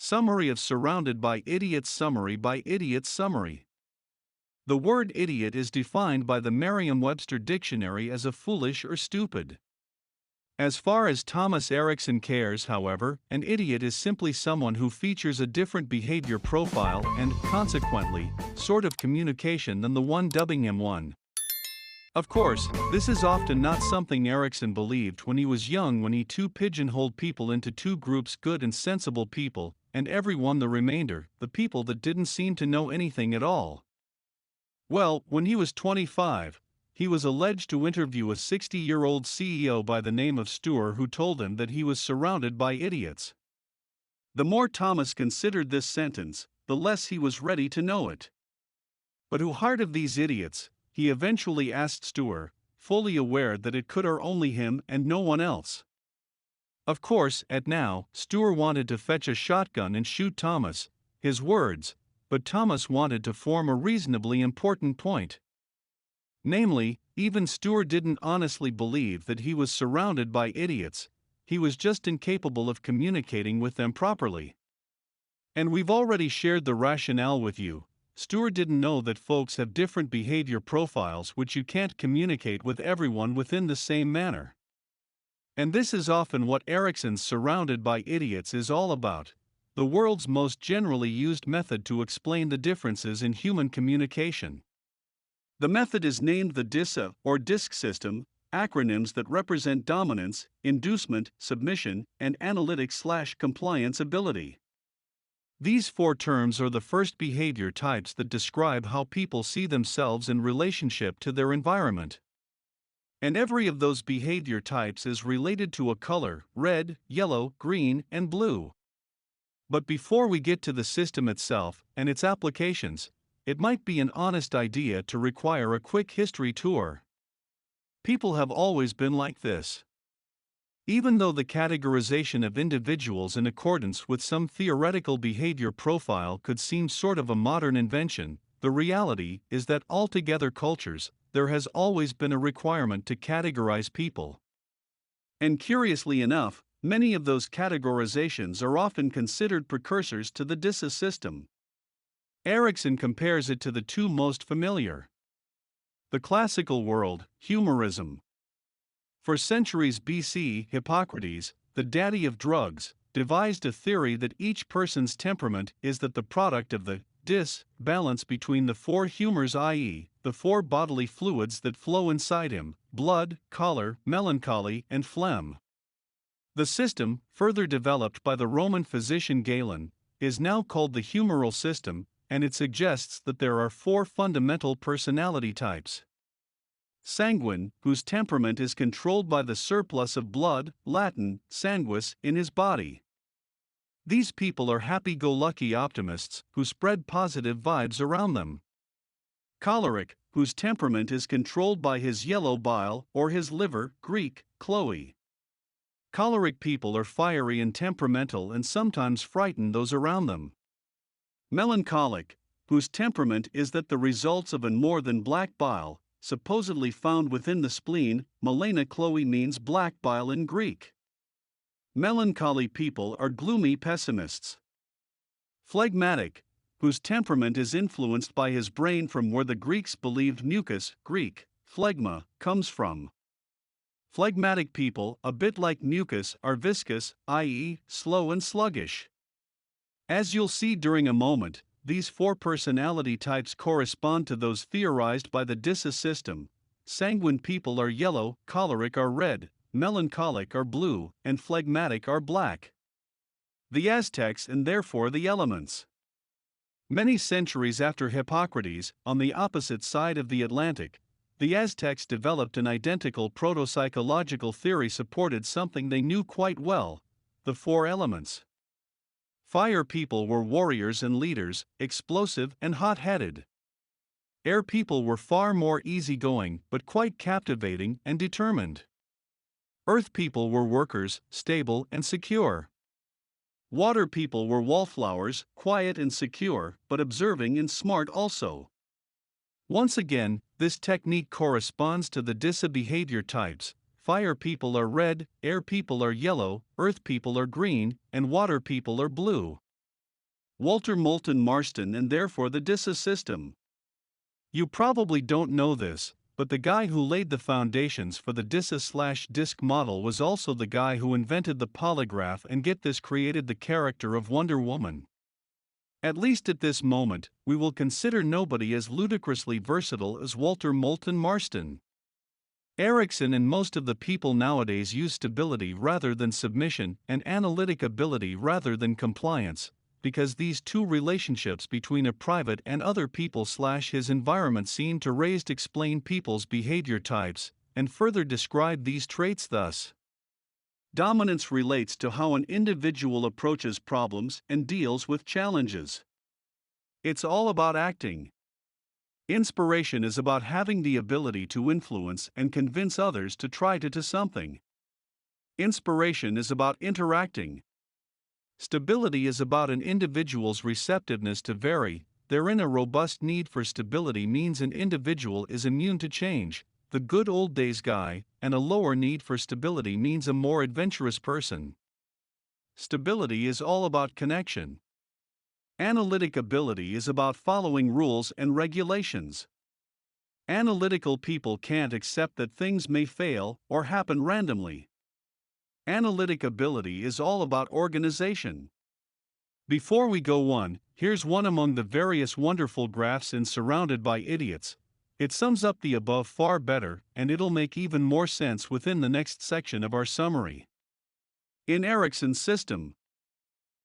Summary of Surrounded by Idiots. Summary by Idiots. Summary. The word idiot is defined by the Merriam-Webster dictionary as a foolish or stupid. As far as Thomas Erickson cares, however, an idiot is simply someone who features a different behavior profile and, consequently, sort of communication than the one dubbing him one. Of course, this is often not something Erickson believed when he was young, when he too pigeonholed people into two groups: good and sensible people, and everyone the remainder, the people that didn't seem to know anything at all. Well, when he was 25, he was alleged to interview a 60-year-old CEO by the name of Steuer who told him that he was surrounded by idiots. The more Thomas considered this sentence, the less he was ready to know it. But who heart of these idiots? He eventually asked Steuer, fully aware that it could are only him and no one else. Of course, at now, Steuer wanted to fetch a shotgun and shoot Thomas, his words, but Thomas wanted to form a reasonably important point. Namely, even Steuer didn't honestly believe that he was surrounded by idiots, he was just incapable of communicating with them properly. And we've already shared the rationale with you. Steuer didn't know that folks have different behavior profiles which you can't communicate with everyone within the same manner. And this is often what Erickson's Surrounded by Idiots is all about, the world's most generally used method to explain the differences in human communication. The method is named the DISA or DISC system, acronyms that represent dominance, inducement, submission, and analytic/compliance ability. These four terms are the first behavior types that describe how people see themselves in relationship to their environment. And every of those behavior types is related to a color: red, yellow, green, and blue. But before we get to the system itself and its applications, it might be an honest idea to require a quick history tour. People have always been like this. Even though the categorization of individuals in accordance with some theoretical behavior profile could seem sort of a modern invention, the reality is that altogether cultures, there has always been a requirement to categorize people. And curiously enough, many of those categorizations are often considered precursors to the DISA system. Erickson compares it to the two most familiar. The classical world, humorism. For centuries BC, Hippocrates, the daddy of drugs, devised a theory that each person's temperament is the product of the balance between the four humors, i.e., the four bodily fluids that flow inside him: blood, choler, melancholy, and phlegm. The system, further developed by the Roman physician Galen, is now called the humoral system, and it suggests that there are four fundamental personality types. Sanguine, whose temperament is controlled by the surplus of blood, Latin, sanguis, in his body. These people are happy-go-lucky optimists who spread positive vibes around them. Choleric, whose temperament is controlled by his yellow bile or his liver, Greek, chloe. Choleric people are fiery and temperamental and sometimes frighten those around them. Melancholic, whose temperament is the results of an more than black bile, supposedly found within the spleen. Melena chloe means black bile in Greek. Melancholy people are gloomy pessimists. Phlegmatic, whose temperament is influenced by his brain, from where the Greeks believed mucus, Greek, phlegma, comes from. Phlegmatic people, a bit like mucus, are viscous, i.e., slow and sluggish. As you'll see during a moment, these four personality types correspond to those theorized by the DISA system. Sanguine people are yellow, choleric are red, melancholic are blue, and phlegmatic are black. The Aztecs, and therefore the elements. Many centuries after Hippocrates, on the opposite side of the Atlantic, the Aztecs developed an identical proto-psychological theory supported something they knew quite well: the four elements. Fire people were warriors and leaders, explosive and hot-headed. Air people were far more easygoing but quite captivating and determined. Earth people were workers, stable and secure. Water people were wallflowers, quiet and secure, but observing and smart also. Once again, this technique corresponds to the DISA behavior types. Fire people are red, air people are yellow, earth people are green, and water people are blue. Walter Moulton Marston, and therefore the DISA system. You probably don't know this, but the guy who laid the foundations for the DISA/DISC model was also the guy who invented the polygraph and get this created the character of Wonder Woman. At least at this moment, we will consider nobody as ludicrously versatile as Walter Moulton Marston. Erickson and most of the people nowadays use stability rather than submission and analytic ability rather than compliance, because these two relationships between a private and other people/his environment seem to raise to explain people's behavior types, and further describe these traits thus. Dominance relates to how an individual approaches problems and deals with challenges. It's all about acting. Inspiration is about having the ability to influence and convince others to try to do something. Inspiration is about interacting. Stability is about an individual's receptiveness to vary. Therein, a robust need for stability means an individual is immune to change, the good old days guy, and a lower need for stability means a more adventurous person. Stability is all about connection. Analytic ability is about following rules and regulations. Analytical people can't accept that things may fail or happen randomly. Analytic ability is all about organization. Before we go on, here's one among the various wonderful graphs in Surrounded by Idiots. It sums up the above far better, and it'll make even more sense within the next section of our summary. In Erickson's system,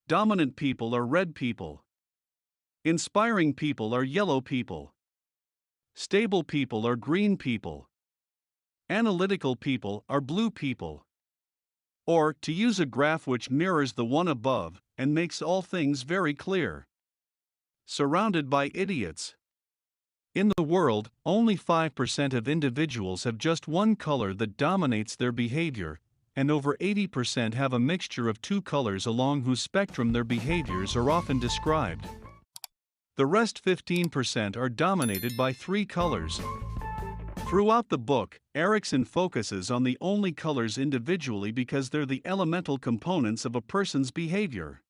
dominant people are red people. Inspiring people are yellow people. Stable people are green people. Analytical people are blue people. Or, to use a graph which mirrors the one above and makes all things very clear. Surrounded by idiots. In the world, only 5% of individuals have just one color that dominates their behavior, and over 80% have a mixture of two colors along whose spectrum their behaviors are often described. The rest 15% are dominated by three colors. Throughout the book, Erickson focuses on the only colors individually because they're the elemental components of a person's behavior.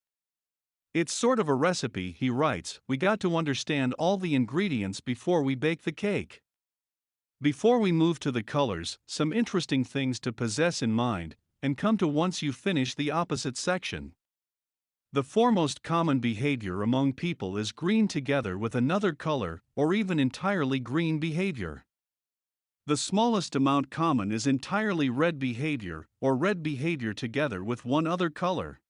It's sort of a recipe, he writes. We got to understand all the ingredients before we bake the cake. Before we move to the colors, some interesting things to possess in mind, and come to once you finish the opposite section. The foremost common behavior among people is green together with another color, or even entirely green behavior. The smallest amount common is entirely red behavior, or red behavior together with one other color.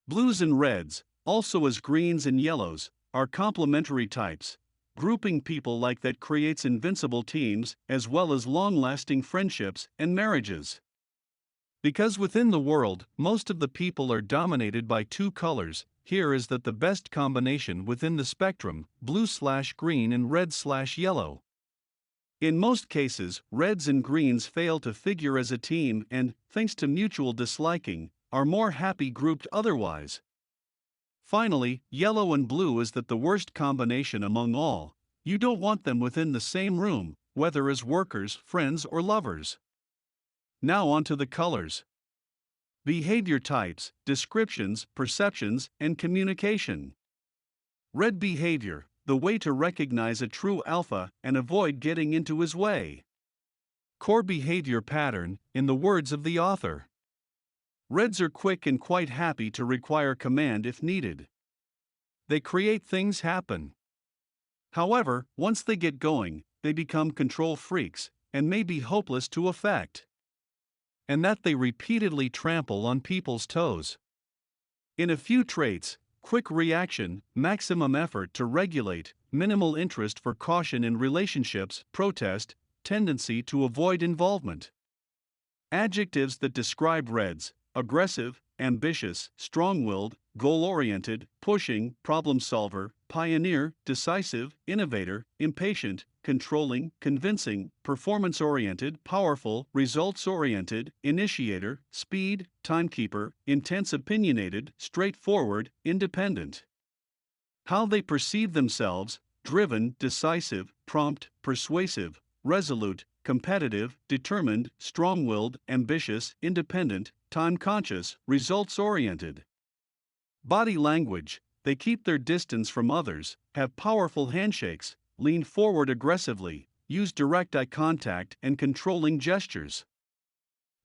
Blues and reds, also as greens and yellows, are complementary types. Grouping people like that creates invincible teams, as well as long-lasting friendships and marriages. Because within the world, most of the people are dominated by two colors, here is that the best combination within the spectrum, blue/green and red/yellow. In most cases, reds and greens fail to figure as a team and, thanks to mutual disliking, are more happy grouped otherwise. Finally, yellow and blue is that the worst combination among all. You don't want them within the same room, whether as workers, friends, or lovers. Now on to the colors. Behavior types, descriptions, perceptions, and communication. Red behavior, the way to recognize a true alpha and avoid getting into his way. Core behavior pattern, in the words of the author. Reds are quick and quite happy to require command if needed. They create things happen. However, once they get going, they become control freaks, and may be hopeless to affect. And that they repeatedly trample on people's toes. In a few traits, quick reaction, maximum effort to regulate, minimal interest for caution in relationships, protest, tendency to avoid involvement. Adjectives that describe reds: aggressive, ambitious, strong-willed, goal-oriented, pushing, problem solver, pioneer, decisive, innovator, impatient, controlling, convincing, performance-oriented, powerful, results-oriented, initiator, speed, timekeeper, intense, opinionated, straightforward, independent. How they perceive themselves: driven, decisive, prompt, persuasive, resolute, competitive, determined, strong-willed, ambitious, independent, time-conscious, results-oriented. Body language: they keep their distance from others, have powerful handshakes, lean forward aggressively, use direct eye contact and controlling gestures.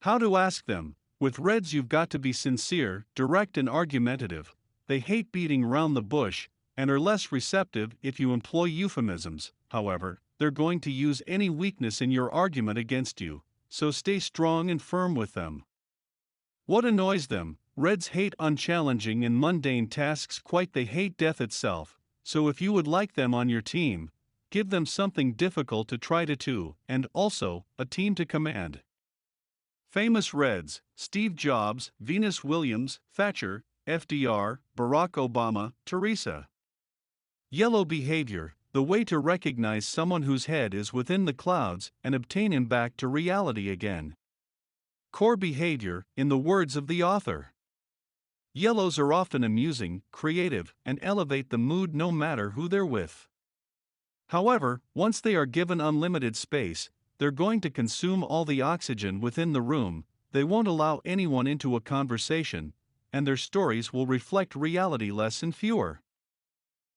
How to ask them? With Reds, you've got to be sincere, direct, and argumentative. They hate beating around the bush and are less receptive if you employ euphemisms. However, they're going to use any weakness in your argument against you, so stay strong and firm with them. What annoys them? Reds hate unchallenging and mundane tasks. Quite, they hate death itself. So if you would like them on your team, give them something difficult to try to do, and also a team to command. Famous Reds: Steve Jobs, Venus Williams, Thatcher, FDR, Barack Obama, Teresa. Yellow behavior: the way to recognize someone whose head is within the clouds and obtain him back to reality again. Core behavior, in the words of the author. Yellows are often amusing, creative, and elevate the mood no matter who they're with. However, once they are given unlimited space, they're going to consume all the oxygen within the room, they won't allow anyone into a conversation, and their stories will reflect reality less and fewer.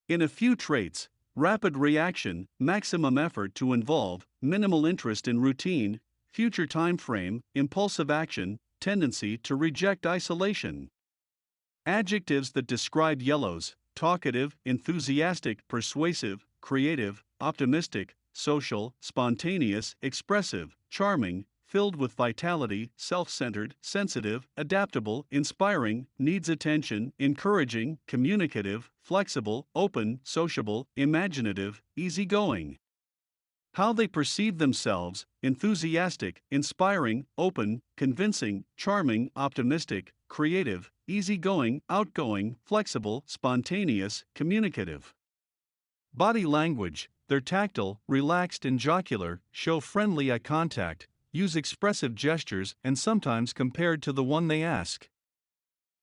In a few traits: rapid reaction, maximum effort to involve, minimal interest in routine, future time frame, impulsive action, tendency to reject isolation. Adjectives that describe yellows: talkative, enthusiastic, persuasive, creative, optimistic, social, spontaneous, expressive, charming, filled with vitality, self-centered, sensitive, adaptable, inspiring, needs attention, encouraging, communicative, flexible, open, sociable, imaginative, easygoing. How they perceive themselves: enthusiastic, inspiring, open, convincing, charming, optimistic, creative, easygoing, outgoing, flexible, spontaneous, communicative. Body language: they're tactile, relaxed, and jocular, show friendly eye contact, use expressive gestures, and sometimes compared to the one they ask.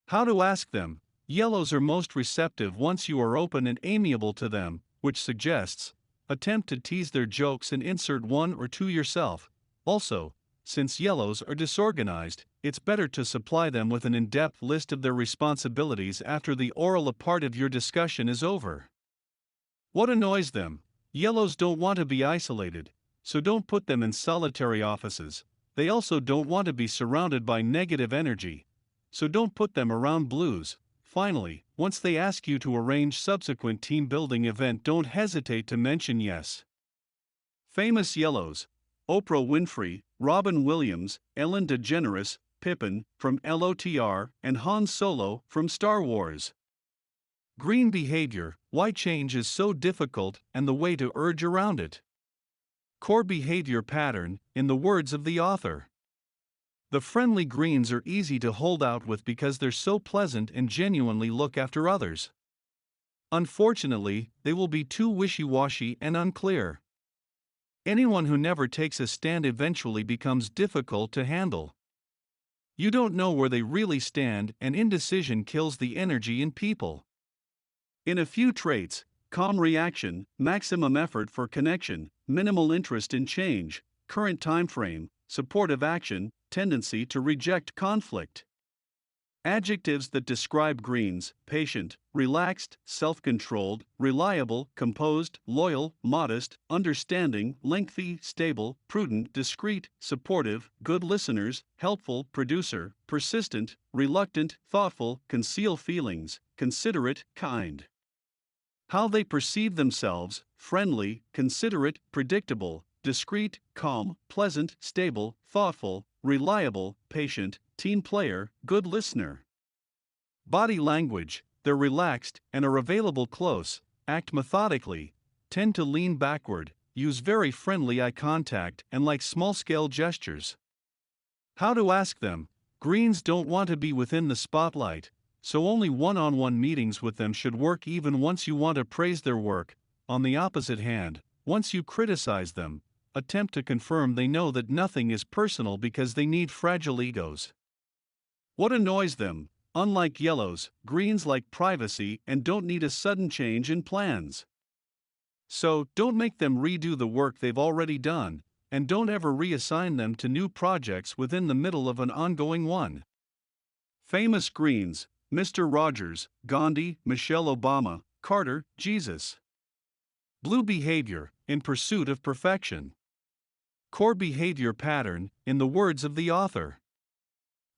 How to ask them? Yellows are most receptive once you are open and amiable to them, which suggests, attempt to tease their jokes and insert one or two yourself. Also, since yellows are disorganized, it's better to supply them with an in-depth list of their responsibilities after the oral part of your discussion is over. What annoys them? Yellows don't want to be isolated, so don't put them in solitary offices. They also don't want to be surrounded by negative energy, so don't put them around blues. Finally, once they ask you to arrange subsequent team building event, don't hesitate to mention yes. Famous yellows: Oprah Winfrey, Robin Williams, Ellen DeGeneres, Pippin from LOTR, and Han Solo from Star Wars. Green behavior: why change is so difficult and the way to urge around it. Core behavior pattern, in the words of the author. The friendly greens are easy to hold out with because they're so pleasant and genuinely look after others. Unfortunately, they will be too wishy-washy and unclear. Anyone who never takes a stand eventually becomes difficult to handle. You don't know where they really stand, and indecision kills the energy in people. In a few traits: calm reaction, maximum effort for connection, minimal interest in change, current time frame, supportive action, tendency to reject conflict. Adjectives that describe greens: patient, relaxed, self-controlled, reliable, composed, loyal, modest, understanding, lengthy, stable, prudent, discreet, supportive, good listeners, helpful, producer, persistent, reluctant, thoughtful, conceal feelings, considerate, kind. How they perceive themselves: friendly, considerate, predictable, discreet, calm, pleasant, stable, thoughtful, reliable, patient, team player, good listener. Body language: they're relaxed and are available close, act methodically, tend to lean backward, use very friendly eye contact, and like small-scale gestures. How to ask them? Greens don't want to be within the spotlight, so only one-on-one meetings with them should work even once you want to praise their work. On the opposite hand, once you criticize them, attempt to confirm they know that nothing is personal because they need fragile egos. What annoys them? Unlike yellows, greens like privacy and don't need a sudden change in plans. So, don't make them redo the work they've already done, and don't ever reassign them to new projects within the middle of an ongoing one. Famous greens: Mr. Rogers, Gandhi, Michelle Obama, Carter, Jesus. Blue behavior, in pursuit of perfection. Core behavior pattern, in the words of the author.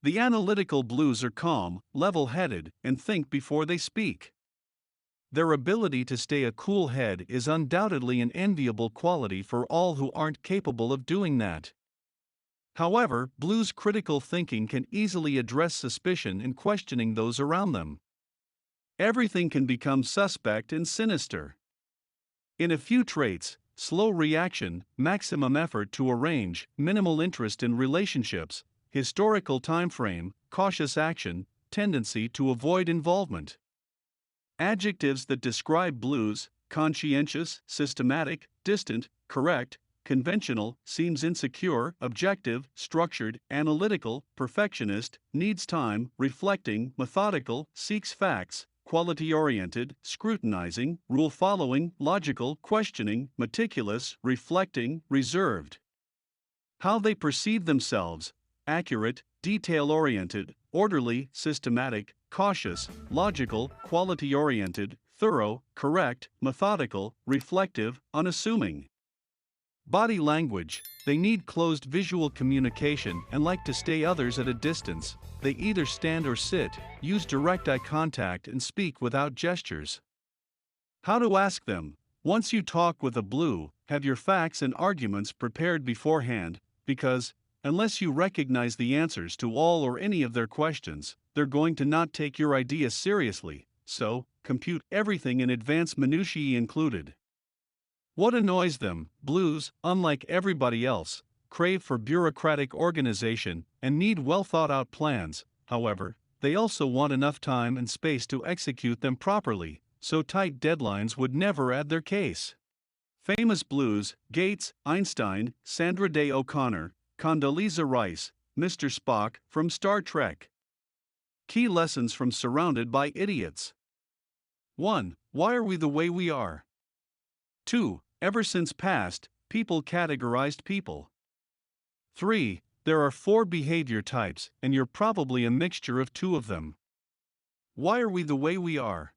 The analytical blues are calm, level-headed, and think before they speak. Their ability to stay a cool head is undoubtedly an enviable quality for all who aren't capable of doing that. However, blues' critical thinking can easily address suspicion in questioning those around them. Everything can become suspect and sinister. In a few traits, slow reaction, maximum effort to arrange, minimal interest in relationships, historical time frame, cautious action, tendency to avoid involvement. Adjectives that describe blues: conscientious, systematic, distant, correct, conventional, seems insecure, objective, structured, analytical, perfectionist, needs time, reflecting, methodical, seeks facts, quality-oriented, scrutinizing, rule-following, logical, questioning, meticulous, reflecting, reserved. How they perceive themselves: accurate, detail-oriented, orderly, systematic, cautious, logical, quality-oriented, thorough, correct, methodical, reflective, unassuming. Body language: they need closed visual communication and like to stay others at a distance. They either stand or sit, use direct eye contact and speak without gestures. How to ask them: once you talk with a blue, have your facts and arguments prepared beforehand, because, unless you recognize the answers to all or any of their questions, they're going to not take your idea seriously, so, compute everything in advance, minutiae included. What annoys them: blues, unlike everybody else, crave for bureaucratic organization and need well-thought-out plans. However, they also want enough time and space to execute them properly, so tight deadlines would never add their case. Famous blues: Gates, Einstein, Sandra Day O'Connor, Condoleezza Rice, Mr. Spock from Star Trek. Key lessons from Surrounded by Idiots. 1. Why are we the way we are? 2. Ever since past, people categorized people. 3. There are 4 behavior types, and you're probably a mixture of 2 of them. Why are we the way we are?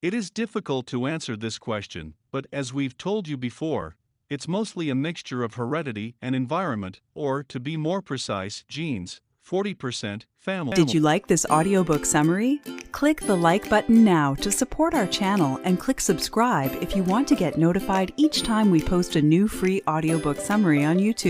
It is difficult to answer this question, but as we've told you before, it's mostly a mixture of heredity and environment, or, to be more precise, genes. 40% family. Did you like this audiobook summary? Click the like button now to support our channel and click subscribe if you want to get notified each time we post a new free audiobook summary on YouTube.